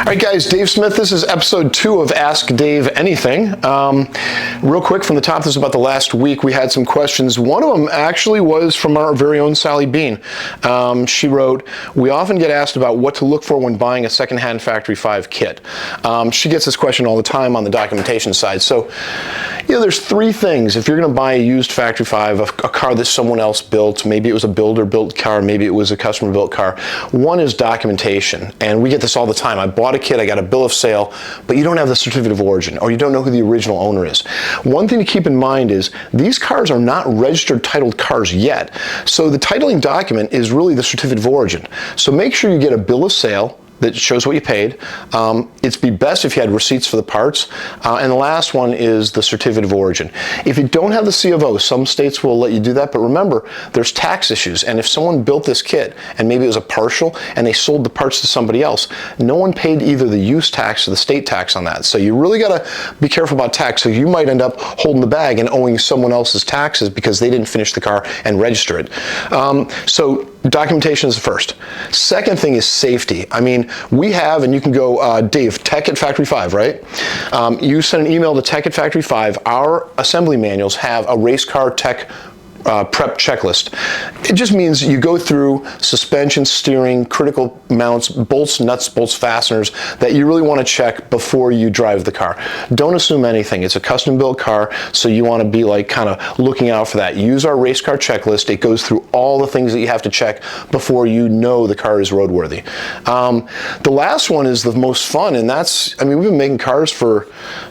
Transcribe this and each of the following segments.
right, guys, Dave Smith. This is episode 2 of Ask Dave Anything. Real quick from the top, this is about the last week. We had some questions. One of them actually was from our very own Sally Bean. She wrote, we often get asked about what to look for when buying a secondhand Factory 5 kit. She gets this question all the time on the documentation side. So, there's 3 things. If you're going to buy a used Factory 5, a car that someone else built, maybe it was a builder-built car, maybe it was a customer-built car. One is documentation, and we get this all the time. I bought a kit, I got a bill of sale, but you don't have the certificate of origin, or you don't know who the original owner is. One thing to keep in mind is these cars are not registered titled cars yet, so the titling document is really the certificate of origin. So make sure you get a bill of sale that shows what you paid. It'd be best if you had receipts for the parts. And the last one is the certificate of origin. If you don't have the C of O, some states will let you do that, but remember, there's tax issues. And if someone built this kit, and maybe it was a partial, and they sold the parts to somebody else, no one paid either the use tax or the state tax on that. So you really gotta be careful about tax. So you might end up holding the bag and owing someone else's taxes because they didn't finish the car and register it. So documentation is the first. Second thing is safety. I mean, we have, and you can go, Dave, tech at Factory 5, right? You send an email to tech at Factory 5. Our assembly manuals have a race car tech prep checklist. It just means you go through suspension, steering, critical mounts, bolts, nuts, bolts, fasteners that you really want to check before you drive the car. Don't assume anything. It's a custom built car, so you want to be like kind of looking out for that. Use our race car checklist. It goes through all the things that you have to check before you know the car is roadworthy. The last one is the most fun, and that's, I mean, we've been making cars for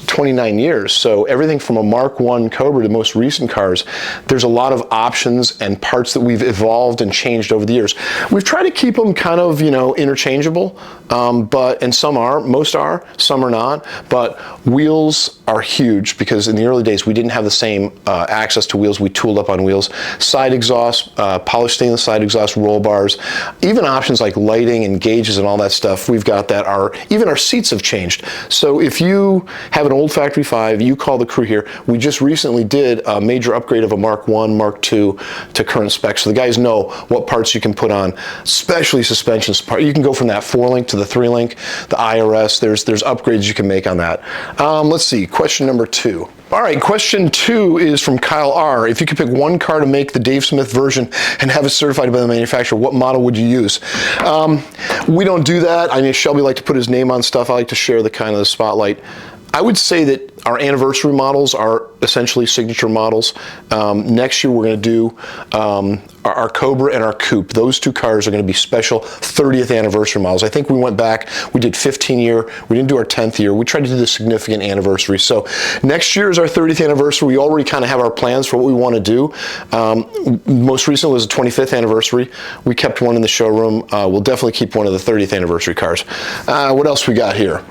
29 years, so everything from a Mark I Cobra to most recent cars, there's a lot of options and parts that we've evolved and changed over the years. We've tried to keep them kind of, interchangeable, and some are, most are, some are not, but wheels are huge because in the early days we didn't have the same access to wheels. We tooled up on wheels. Side exhaust, polished stainless side exhaust, roll bars, even options like lighting and gauges and all that stuff, we've got that. Even our seats have changed. So if you have an old Factory 5, you call the crew here. We just recently did a major upgrade of a Mark I, Mark II to current specs. So the guys know what parts you can put on, especially suspension parts. You can go from that 4-link to the 3-link, the IRS. There's upgrades you can make on that. Let's see, question number 2. All right, question 2 is from Kyle R. If you could pick one car to make the Dave Smith version and have it certified by the manufacturer, what model would you use? We don't do that. I mean, Shelby likes to put his name on stuff. I like to share the kind of the spotlight. I would say that our anniversary models are essentially signature models. Next year we're going to do our Cobra and our Coupe. Those 2 cars are going to be special 30th anniversary models. I think we went back, we did 15 year, we didn't do our 10th year. We tried to do the significant anniversary. So next year is our 30th anniversary. We already kind of have our plans for what we want to do. Most recently was the 25th anniversary. We kept one in the showroom. We'll definitely keep one of the 30th anniversary cars. What else we got here?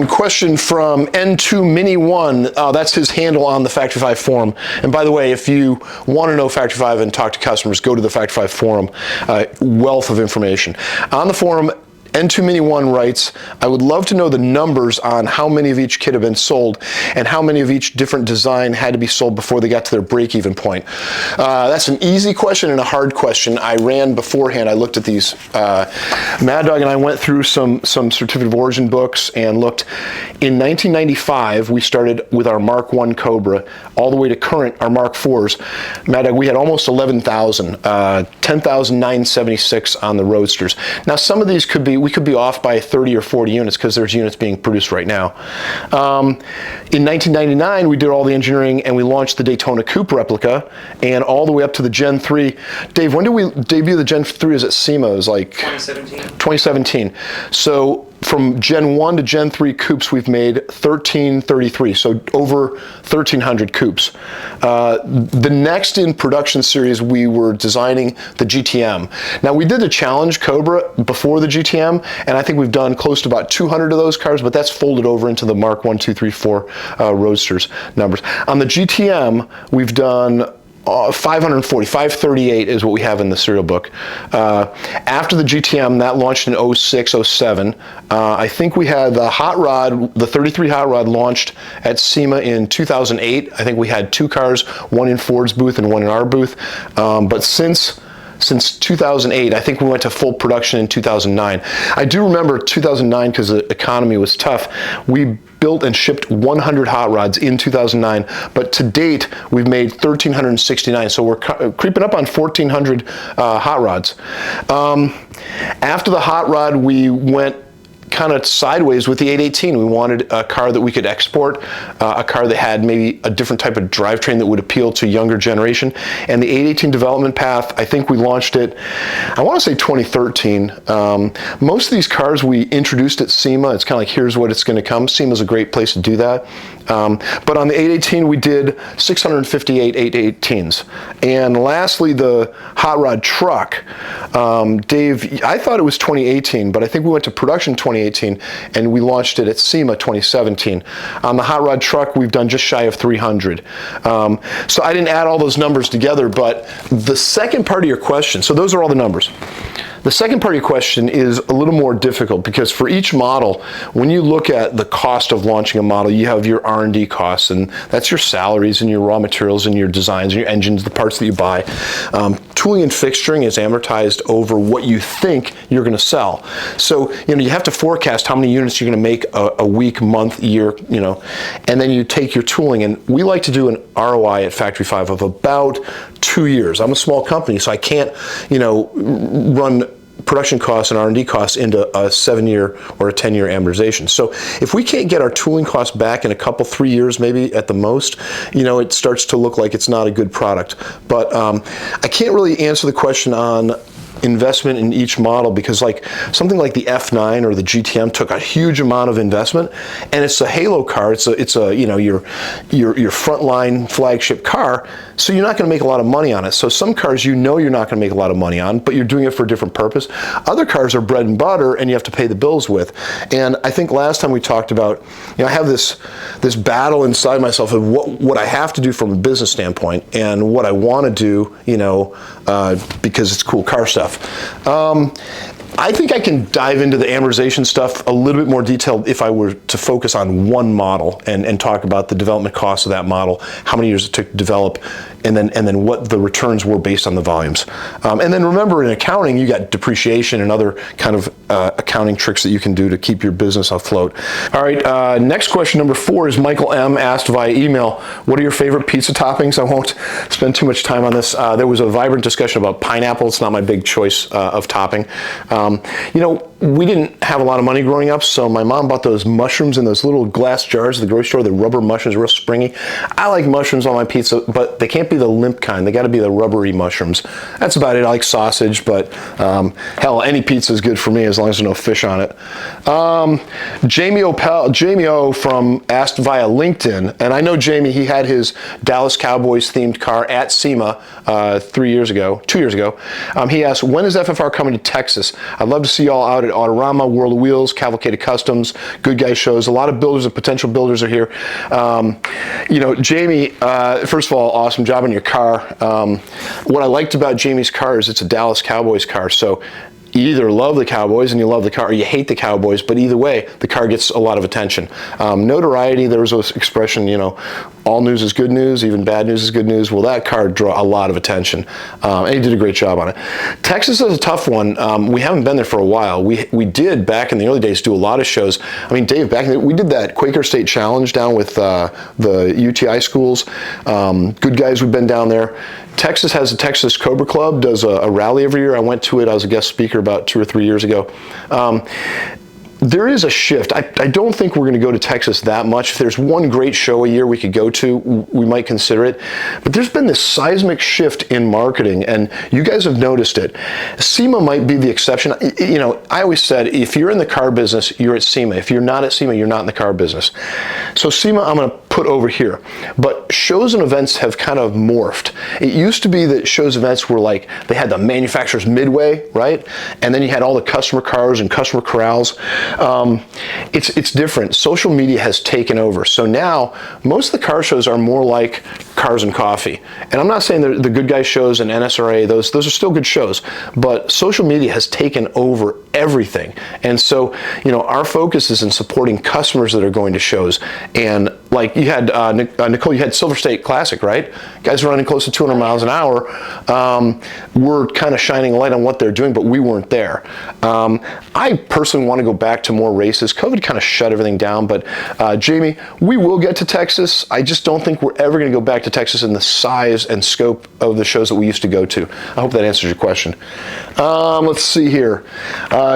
Question from N2 Mini 1. That's his handle on the Factory 5 forum. And by the way, if you want to know Factory 5 and talk to customers, go to the Factory 5 forum. Wealth of information. On the forum, N2 Mini 1 writes, I would love to know the numbers on how many of each kit have been sold and how many of each different design had to be sold before they got to their break-even point. That's an easy question and a hard question. I ran beforehand, I looked at these. Mad Dog and I went through some certificate of origin books and looked. In 1995, we started with our Mark I Cobra all the way to current, our Mark IVs. Mad Dog, we had almost 11,000, 10,976 on the Roadsters. Now, some of these we could be off by 30 or 40 units because there's units being produced right now. In 1999, we did all the engineering and we launched the Daytona Coupe replica and all the way up to the Gen 3. Dave, when did we debut the Gen 3? Is it SEMA? It was like 2017. So from Gen 1 to Gen 3 coupes, we've made 1333, so over 1,300 coupes. The next in production series, we were designing the GTM. Now, we did the Challenge Cobra before the GTM, and I think we've done close to about 200 of those cars, but that's folded over into the Mark 1, 2, 3, 4 Roadsters numbers. On the GTM, we've done 540, 538 is what we have in the serial book. After the GTM, that launched in 06, 07. I think we had the Hot Rod, the 33 Hot Rod launched at SEMA in 2008. I think we had 2 cars, one in Ford's booth and one in our booth. But since since 2008. I think we went to full production in 2009. I do remember 2009 because the economy was tough. We built and shipped 100 hot rods in 2009, but to date we've made 1,369. So we're creeping up on 1,400 hot rods. After the hot rod, we went kind of sideways with the 818. We wanted a car that we could export, a car that had maybe a different type of drivetrain that would appeal to younger generation. And the 818 development path, I think we launched it, I want to say 2013. Most of these cars we introduced at SEMA. It's kind of like, here's what it's going to come. SEMA's a great place to do that. But on the 818, we did 658 818s. And lastly, the hot rod truck. Dave, I thought it was 2018, but I think we went to production 2018, and we launched it at SEMA 2017. On the hot rod truck, we've done just shy of 300. So I didn't add all those numbers together, but the second part of your question, so those are all the numbers. The second part of your question is a little more difficult because for each model, when you look at the cost of launching a model, you have your R&D costs, and that's your salaries and your raw materials and your designs and your engines, the parts that you buy. Tooling and fixturing is amortized over what you think you're going to sell. So, you have to forecast how many units you're going to make a week, month, year, and then you take your tooling, and we like to do an ROI at Factory 5 of about 2 years. I'm a small company, so I can't, run production costs and R&D costs into a 7-year or a 10-year amortization. So if we can't get our tooling costs back in a couple, 3 years maybe at the most, it starts to look like it's not a good product. But I can't really answer the question on investment in each model because like something like the F9 or the GTM took a huge amount of investment, and it's a halo car. It's a your frontline flagship car, so you're not going to make a lot of money on it. So some cars you're not going to make a lot of money on, but you're doing it for a different purpose. Other cars are bread and butter and you have to pay the bills with. And I think last time we talked about, I have this battle inside myself of what I have to do from a business standpoint and what I want to do, because it's cool car stuff. I think I can dive into the amortization stuff a little bit more detailed if I were to focus on one model and talk about the development costs of that model, how many years it took to develop, and then what the returns were based on the volumes. And then remember, in accounting, you got depreciation and other kind of accounting tricks that you can do to keep your business afloat. All right, next question, number 4, is Michael M. asked via email, what are your favorite pizza toppings? I won't spend too much time on this. There was a vibrant discussion about pineapple. It's not my big choice of topping. We didn't have a lot of money growing up, so my mom bought those mushrooms in those little glass jars at the grocery store, the rubber mushrooms, real springy. I like mushrooms on my pizza, but they can't be the limp kind. They got to be the rubbery mushrooms. That's about it. I like sausage, but hell, any pizza is good for me as long as there's no fish on it. Jamie O from asked via LinkedIn, and I know Jamie, he had his Dallas Cowboys themed car at SEMA 2 years ago. He asked, when is FFR coming to Texas? I'd love to see y'all out at Autorama, World of Wheels, Cavalcade of Customs, Good Guy shows. A lot of builders and potential builders are here. Jamie, first of all, awesome job on your car. What I liked about Jamie's car is it's a Dallas Cowboys car, so you either love the Cowboys and you love the car, or you hate the Cowboys, but either way, the car gets a lot of attention. Notoriety, there was this expression, all news is good news, even bad news is good news. Well, that car drew a lot of attention, and he did a great job on it. Texas is a tough one. We haven't been there for a while. We did, back in the early days, do a lot of shows. I mean, Dave, we did that Quaker State Challenge down with the UTI schools. Good Guys, we've been down there. Texas has a Texas Cobra Club, does a rally every year. I went to it. I was a guest speaker about 2 or 3 years ago. There is a shift. I don't think we're going to go to Texas that much. If there's one great show a year we could go to, we might consider it. But there's been this seismic shift in marketing, and you guys have noticed it. SEMA might be the exception. I always said, if you're in the car business, you're at SEMA. If you're not at SEMA, you're not in the car business. So SEMA, I'm going to put over here. But shows and events have kind of morphed. It used to be that shows and events were like, they had the manufacturers midway, right? And then you had all the customer cars and customer corrals. It's different. Social media has taken over. So now most of the car shows are more like Cars and Coffee. And I'm not saying the Good Guy shows and NSRA, those are still good shows, but social media has taken over everything. And so, our focus is in supporting customers that are going to shows. And like you had, Nicole, you had Silver State Classic, right? Guys are running close to 200 miles an hour. We're kind of shining a light on what they're doing, but we weren't there. I personally want to go back to more races. COVID kind of shut everything down, but Jamie, we will get to Texas. I just don't think we're ever going to go back to Texas in the size and scope of the shows that we used to go to. I hope that answers your question. Let's see here.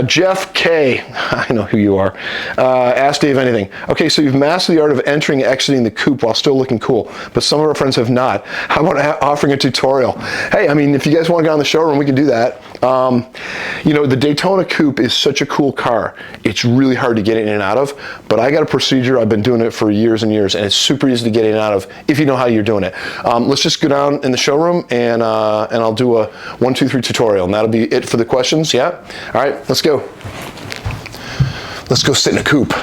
Jeff K, I know who you are. Ask Dave anything. Okay, so you've mastered the art of entering and exiting the coupe while still looking cool, but some of our friends have not. How about offering a tutorial? Hey, I mean, if you guys want to go in the showroom, we can do that. The Daytona Coupe is such a cool car. It's really hard to get in and out of, but I got a procedure. I've been doing it for years and years, and it's super easy to get in and out of if you know how you're doing it. Let's just go down in the showroom, and I'll do a 1, 2, 3 tutorial, and that'll be it for the questions. Yeah? All right, let's go. Let's go sit in a coupe.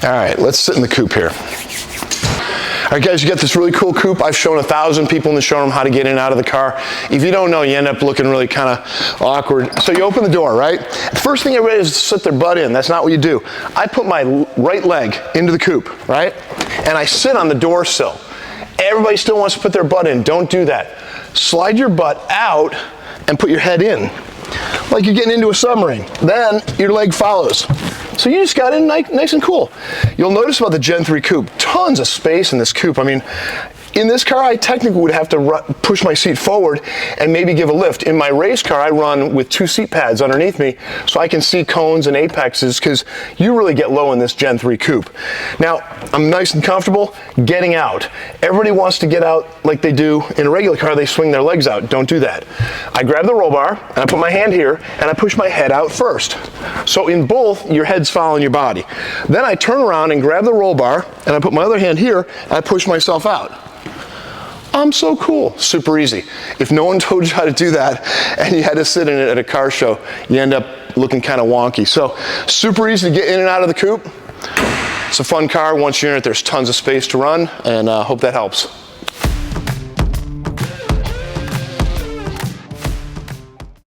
All right, let's sit in the coupe here. All right, guys, you got this really cool coupe. I've shown 1,000 people in the showroom how to get in and out of the car. If you don't know, you end up looking really kind of awkward. So you open the door, right? First thing everybody does is sit their butt in. That's not what you do. I put my right leg into the coupe, right? And I sit on the door sill. Everybody still wants to put their butt in. Don't do that. Slide your butt out and put your head in, like you're getting into a submarine. Then your leg follows. So you just got in nice and cool. You'll notice about the Gen 3 Coupe, tons of space in this coupe. I mean, in this car, I technically would have to push my seat forward and maybe give a lift. In my race car, I run with 2 seat pads underneath me so I can see cones and apexes, because you really get low in this Gen 3 Coupe. Now, I'm nice and comfortable getting out. Everybody wants to get out like they do in a regular car. They swing their legs out. Don't do that. I grab the roll bar, and I put my hand here, and I push my head out first. So in both, your head's following your body. Then I turn around and grab the roll bar, and I put my other hand here, and I push myself out. I'm so cool. Super easy. If no one told you how to do that and you had to sit in it at a car show, you end up looking kind of wonky. So super easy to get in and out of the coupe. It's a fun car. Once you're in it, there's tons of space to run, and hope that helps.